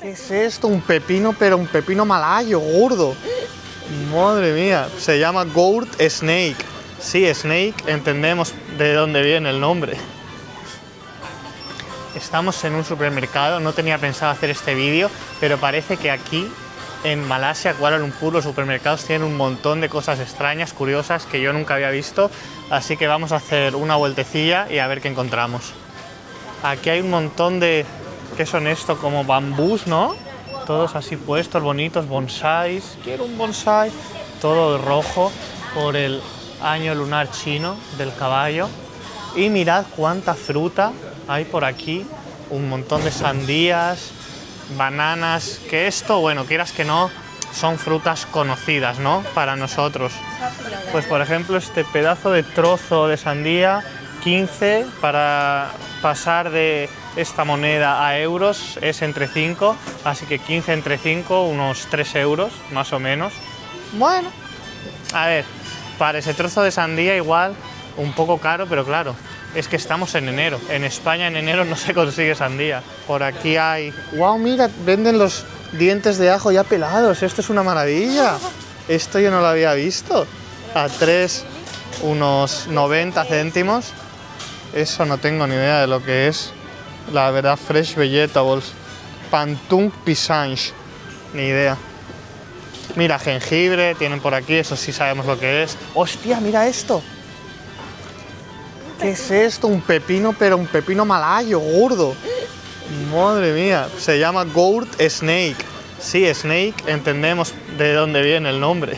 ¿Qué es esto? Un pepino, pero un pepino malayo, gordo. Madre mía, se llama Gourd Snake. Sí, Snake, entendemos de dónde viene el nombre. Estamos en un supermercado, no tenía pensado hacer este vídeo, pero parece que aquí en Malasia, Kuala Lumpur, los supermercados tienen un montón de cosas extrañas, curiosas, que yo nunca había visto, así que vamos a hacer una vueltecilla y a ver qué encontramos. Aquí hay un montón de... ¿Qué son esto? Como bambús, ¿no? Todos así puestos, bonitos, bonsáis. Quiero un bonsái. Todo rojo por el año lunar chino del caballo. Y mirad cuánta fruta hay por aquí. Un montón de sandías, bananas. Que esto, bueno, quieras que no, son frutas conocidas, ¿no? Para nosotros. Pues por ejemplo este pedazo de trozo de sandía, 15, para pasar de esta moneda a euros es entre 5, así que 15 entre 5, unos 3 euros más o menos. Bueno, a ver, para ese trozo de sandía igual un poco caro, pero claro, es que estamos en enero. En España en enero no se consigue sandía. Por aquí hay... ¡Wow! Mira, venden los dientes de ajo ya pelados. Esto es una maravilla. Esto yo no lo había visto. A 3, unos 90 céntimos. Eso no tengo ni idea de lo que es. La verdad, fresh vegetables. Pantung pisange. Ni idea. Mira, jengibre tienen por aquí, eso sí sabemos lo que es. ¡Hostia, mira esto! ¿Qué es esto? Un pepino, pero un pepino malayo, gordo. Madre mía, se llama Gourd Snake. Sí, Snake, entendemos de dónde viene el nombre.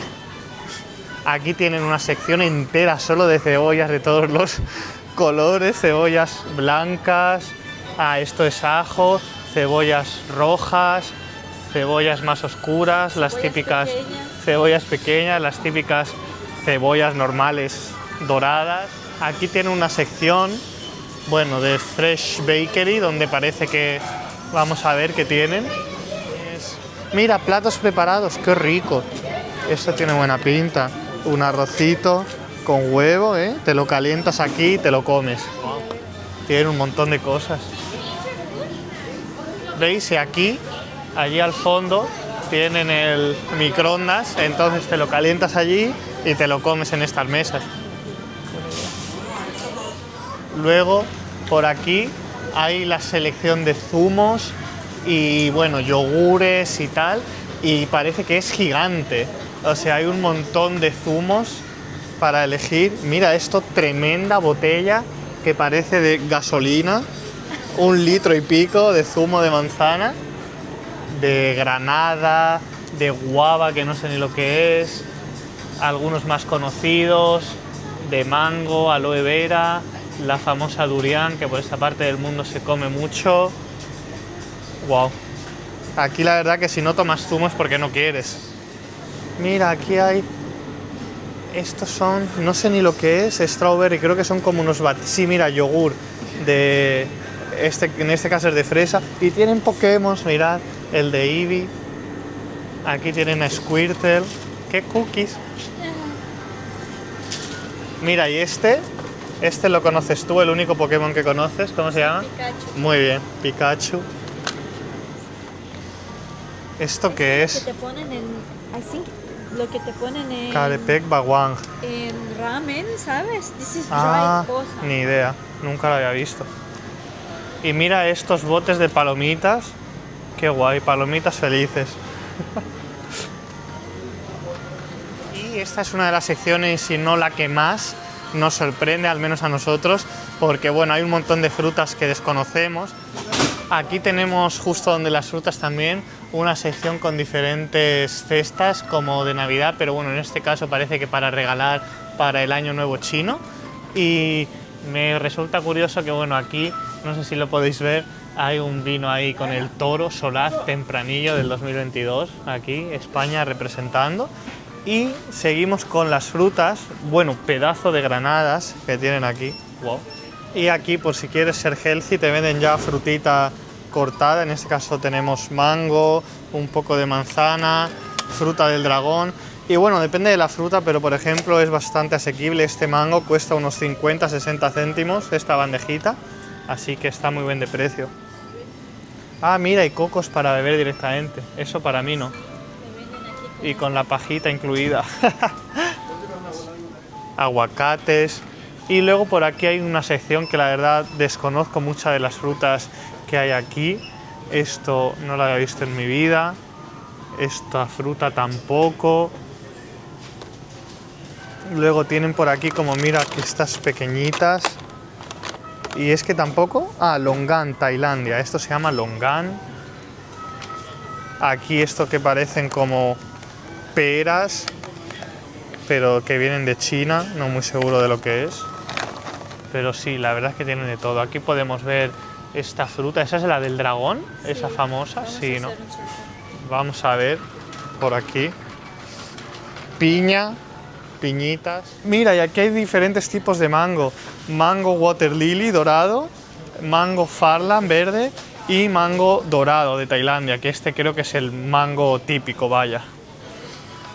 Aquí tienen una sección entera solo de cebollas de todos los colores, cebollas blancas, esto es ajo, cebollas rojas, cebollas más oscuras, las típicas cebollas pequeñas, las típicas cebollas normales doradas. Aquí tiene una sección, bueno, de Fresh Bakery, donde parece que vamos a ver qué tienen. Mira, platos preparados, qué rico. Esto tiene buena pinta. Un arrocito con huevo, ¿eh? Te lo calientas aquí y te lo comes. Tiene un montón de cosas. ¿Veis? Y aquí, allí al fondo, tienen el microondas, entonces te lo calientas allí y te lo comes en estas mesas. Luego, por aquí, hay la selección de zumos y, bueno, yogures y tal, y parece que es gigante. O sea, hay un montón de zumos para elegir. Mira esto, tremenda botella que parece de gasolina. 1 litro y pico de zumo de manzana, de granada, de guava, que no sé ni lo que es. Algunos más conocidos, de mango, aloe vera, la famosa durian, que por esta parte del mundo se come mucho. Wow. Aquí la verdad que si no tomas zumo es porque no quieres. Mira, aquí hay... Estos son... No sé ni lo que es, strawberry, creo que son como unos sí, mira, yogur de... en este caso es de fresa. Y tienen Pokémon, mirad, el de Eevee. Aquí tienen a Squirtle. ¡Qué cookies! Mira, y este lo conoces tú, el único Pokémon que conoces. ¿Cómo se llama? Pikachu. Muy bien, Pikachu. ¿Esto qué es? Lo que te ponen en... Lo que te ponen en... Karepek Bawang. En ramen, ¿sabes? This is Ah, dried cosa. ni idea, nunca lo había visto. Y mira estos botes de palomitas. Qué guay, palomitas felices. Y esta es una de las secciones, si no la que más nos sorprende, al menos a nosotros, porque bueno, hay un montón de frutas que desconocemos. Aquí tenemos, justo donde las frutas también, una sección con diferentes cestas como de Navidad, pero bueno, en este caso parece que para regalar para el Año Nuevo Chino. Y me resulta curioso que bueno, aquí, no sé si lo podéis ver, hay un vino ahí con el toro Solaz tempranillo del 2022, aquí España representando. Y seguimos con las frutas, bueno, pedazo de granadas que tienen aquí, wow. Y aquí, por si quieres ser healthy, te venden ya frutita cortada. En este caso tenemos mango, un poco de manzana, fruta del dragón. Y bueno, depende de la fruta, pero por ejemplo es bastante asequible. Este mango cuesta unos 50-60 céntimos, esta bandejita. Así que está muy bien de precio. Ah, mira, hay cocos para beber directamente. Eso para mí no. Te venden aquí Y con la pajita incluida. Aguacates. Y luego por aquí hay una sección que la verdad desconozco muchas de las frutas que hay aquí. Esto no lo había visto en mi vida. Esta fruta tampoco. Luego tienen por aquí como mira que estas pequeñitas. Y es que tampoco... Ah, longan, Tailandia. Esto se llama longan. Aquí esto que parecen como peras, pero que vienen de China. No muy seguro de lo que es. Pero sí, la verdad es que tienen de todo. Aquí podemos ver esta fruta. ¿Esa es la del dragón? Sí. ¿Esa famosa? Vamos Sí, a ¿no? hacer un surco. Vamos a ver por aquí. Piña, piñitas. Mira, y aquí hay diferentes tipos de mango. Mango water lily dorado, mango farlan verde y mango dorado de Tailandia, que este creo que es el mango típico, vaya.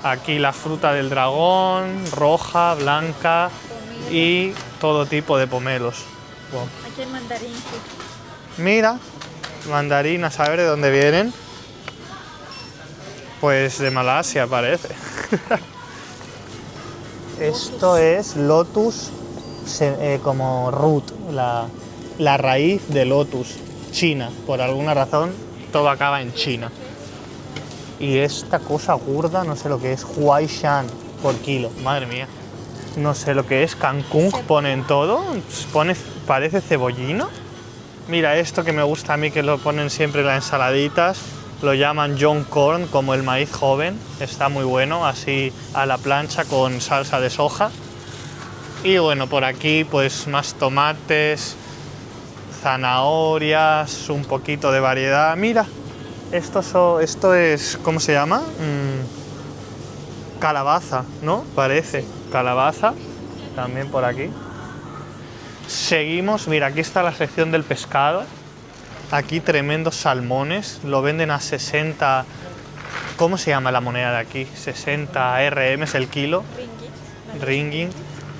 Aquí la fruta del dragón, roja, blanca y todo tipo de pomelos. Wow. Aquí hay mandarín. Mira, mandarinas, a ver de dónde vienen. Pues de Malasia parece. Esto es lotus, como root, la raíz de lotus, China. Por alguna razón todo acaba en China. Y esta cosa gorda, no sé lo que es, Huaishan por kilo, madre mía. No sé lo que es, Cancún ponen todo, parece cebollino. Mira esto que me gusta a mí, que lo ponen siempre en las ensaladitas, lo llaman Young Corn, como el maíz joven, está muy bueno, así a la plancha con salsa de soja. Y bueno, por aquí pues más tomates, zanahorias, un poquito de variedad. Mira, esto es, ¿cómo se llama? Calabaza, ¿no? Parece, calabaza, también por aquí. Seguimos, mira, aquí está la sección del pescado. Aquí tremendos salmones, lo venden a 60... ¿Cómo se llama la moneda de aquí? 60 RM el kilo. Ringgit,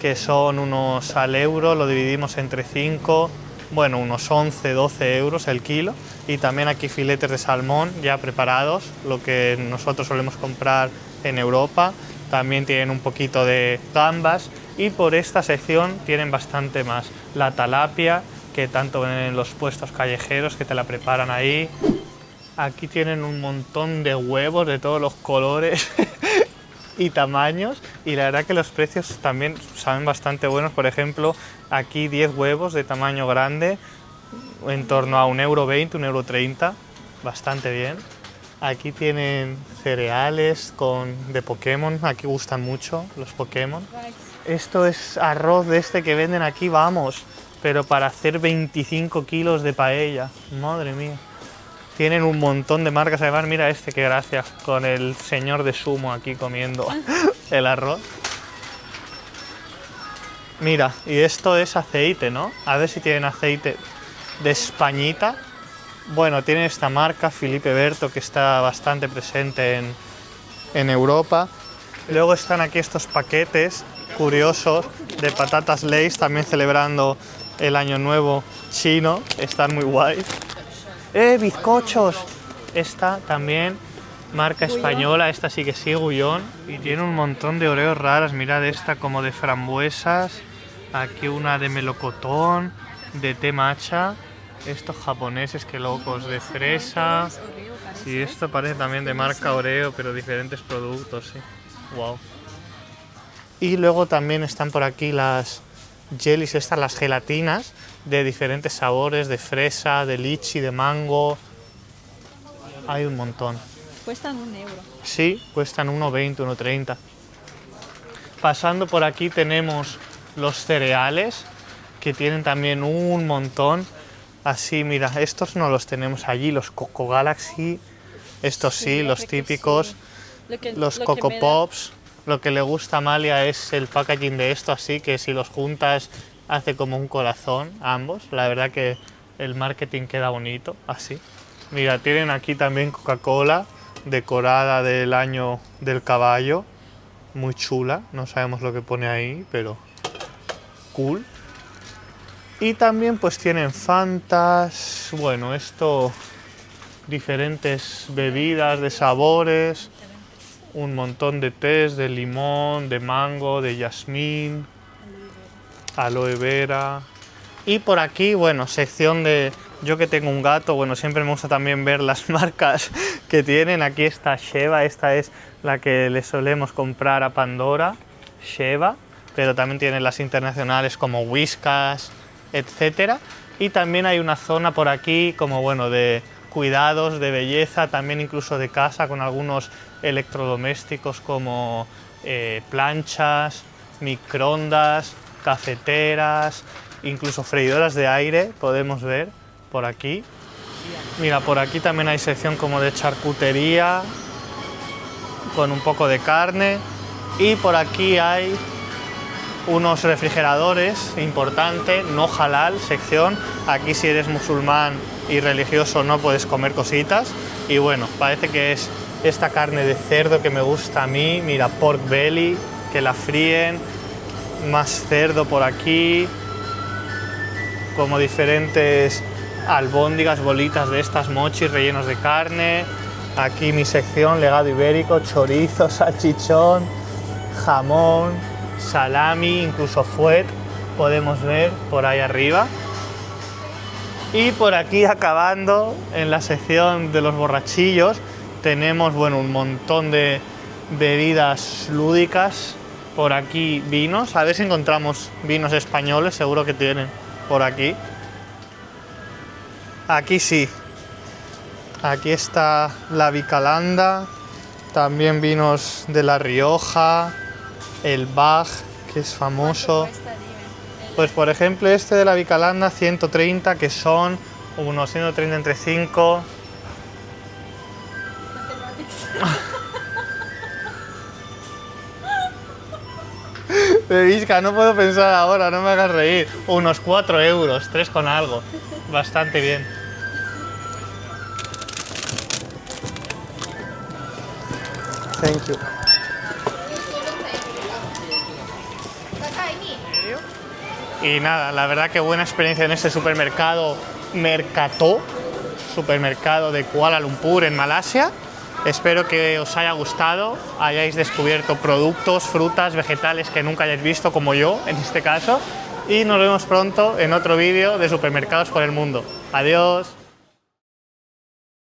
que son unos al euro, lo dividimos entre 5, bueno, unos 11, 12 euros el kilo. Y también aquí filetes de salmón ya preparados, lo que nosotros solemos comprar en Europa. También tienen un poquito de gambas y por esta sección tienen bastante más. La tilapia, que tanto ven en los puestos callejeros, que te la preparan ahí. Aquí tienen un montón de huevos de todos los colores y tamaños, y la verdad que los precios también saben bastante buenos. Por ejemplo, aquí 10 huevos de tamaño grande, en torno a 1,20 €, 1,30 €, bastante bien. Aquí tienen cereales de Pokémon, aquí gustan mucho los Pokémon. Esto es arroz de este que venden aquí, vamos, pero para hacer 25 kilos de paella, madre mía. Tienen un montón de marcas, además mira este, qué gracia, con el señor de sumo aquí comiendo el arroz. Mira, y esto es aceite, ¿no? A ver si tienen aceite de Españita. Bueno, tienen esta marca, Felipe Berto, que está bastante presente en Europa. Luego están aquí estos paquetes curiosos de patatas Lay's, también celebrando el Año Nuevo chino, están muy guays. ¡Bizcochos! Esta también, marca española, esta sí que sí, Gullón. Y tiene un montón de oreos raras, mirad esta como de frambuesas, aquí una de melocotón, de té matcha, estos japoneses, que locos, de fresa. Y esto parece también de marca Oreo, pero diferentes productos, sí. Wow. Y luego también están por aquí las jellies, estas, las gelatinas de diferentes sabores, de fresa, de lichi, de mango. Hay un montón. Cuestan 1 euro. Sí, cuestan 1,20 €, 1,30 €. Pasando por aquí tenemos los cereales, que tienen también un montón. Así, mira, estos no los tenemos allí, los Coco Galaxy, estos sí, los típicos, los Coco Pops. Lo que le gusta a Amalia es el packaging de esto, así que si los juntas hace como un corazón ambos. La verdad que el marketing queda bonito, así. Mira, tienen aquí también Coca-Cola decorada del año del caballo, muy chula, no sabemos lo que pone ahí, pero cool. Y también pues tienen Fantas, bueno, esto diferentes bebidas de sabores, un montón de tés de limón, de mango, de jazmín, aloe vera. Y por aquí, bueno, sección de... Yo que tengo un gato, bueno, siempre me gusta también ver las marcas que tienen. Aquí está Sheva, esta es la que le solemos comprar a Pandora, Sheva, pero también tienen las internacionales como Whiskas, etcétera. Y también hay una zona por aquí como, bueno, de cuidados, de belleza, también incluso de casa, con algunos electrodomésticos como planchas, microondas, cafeteras, incluso freidoras de aire, podemos ver por aquí. Mira, por aquí también hay sección como de charcutería, con un poco de carne. Y por aquí hay unos refrigeradores, importante, no halal, sección. Aquí si eres musulmán y religioso no puedes comer cositas. Y bueno, parece que es esta carne de cerdo que me gusta a mí. Mira, pork belly, que la fríen. Más cerdo por aquí. Como diferentes albóndigas, bolitas de estas mochis rellenos de carne. Aquí mi sección, legado ibérico, chorizo, salchichón, jamón, salami, incluso fuet, podemos ver por ahí arriba. Y por aquí, acabando en la sección de los borrachillos, tenemos, bueno, un montón de bebidas lúdicas. Por aquí vinos, a ver si encontramos vinos españoles, seguro que tienen por aquí. Aquí sí, aquí está la Vicalanda, también vinos de La Rioja, el Bach, que es famoso. Pues por ejemplo este de la Vicalanda 130, que son unos 130 entre 5. Visca, no puedo pensar ahora, no me hagas reír. Unos 4 euros, 3 con algo. Bastante bien. Thank you. Y nada, la verdad que buena experiencia en este supermercado Mercato, supermercado de Kuala Lumpur en Malasia. Espero que os haya gustado, hayáis descubierto productos, frutas, vegetales que nunca hayáis visto, como yo en este caso. Y nos vemos pronto en otro vídeo de supermercados por el mundo. Adiós.